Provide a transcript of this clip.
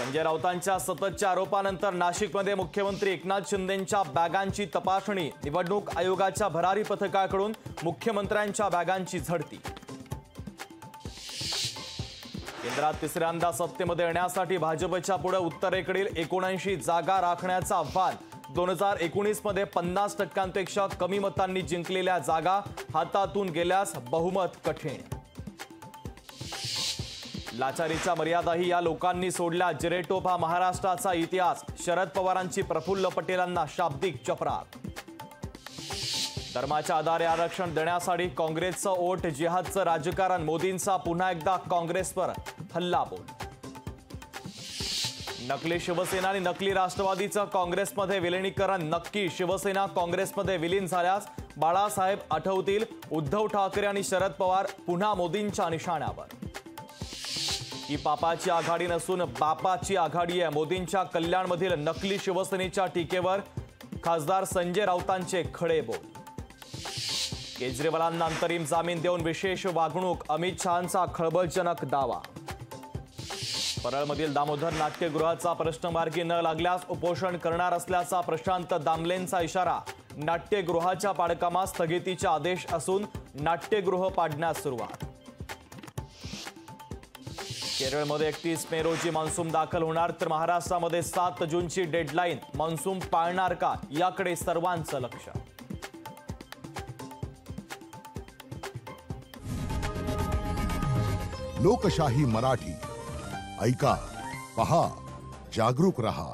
संजय राऊतांच्या सततच्या आरोपानंतर नाशिकमध्ये मुख्यमंत्री एकनाथ शिंदेंच्या बॅगांची तपासणी। निवडणूक आयोगाच्या भरारी पथकाकडून मुख्यमंत्र्यांच्या बॅगांची झडती। केंद्रात तिसऱ्यांदा सत्तेमध्ये येण्यासाठी भाजपच्या पुढे उत्तरेकडील 79 जागा राखण्याचं आव्हान। 2019 मध्ये 50% कमी मतांनी जिंकलेल्या जागा हातातून गेल्यास बहुमत कठीण। लाचारीच्या मर्यादाही या लोकांनी सोडल्या। जिरेटोप हा महाराष्ट्राचा इतिहास। शरद पवारांची प्रफुल्ल पटेलांना शाब्दिक चपराक। धर्माच्या आधारे आरक्षण देण्यासाठी काँग्रेसचं ओट जिहादचं राजकारण। मोदींचा पुन्हा एकदा काँग्रेसवर हल्लाबोल। नकली शिवसेना आणि नकली राष्ट्रवादीचं काँग्रेसमध्ये विलीनीकरण नक्की। शिवसेना काँग्रेसमध्ये विलीन झाल्यास बाळासाहेब आठवतील। उद्धव ठाकरे आणि शरद पवार पुन्हा मोदींच्या निशाण्यावर। ही पापाची आघाडी नसून बापाची आघाडी आहे। मोदींच्या कल्याणमधील नकली शिवसेनेच्या टीकेवर खासदार संजय राऊतांचे खडे बोल। केजरीवालांना अंतरिम जामीन देऊन विशेष वागणूक। अमित शहांचा खळबळजनक दावा। परळमधील दामोदर नाट्यगृहाचा प्रश्न मार्गी न लागल्यास उपोषण करणार असल्याचा प्रशांत दामलेंचा इशारा। नाट्यगृहाच्या पाडकामात स्थगितीचे आदेश असून नाट्यगृह पाडण्यास सुरुवात। केरळमध्ये 31 मे रोजी मान्सून दाखल होणार तर महाराष्ट्रामध्ये 7 जूनची डेडलाईन। मान्सून पाळणार का याकडे सर्वांचं लक्ष। लोकशाही मराठी ऐका, पहा, जागरूक रहा।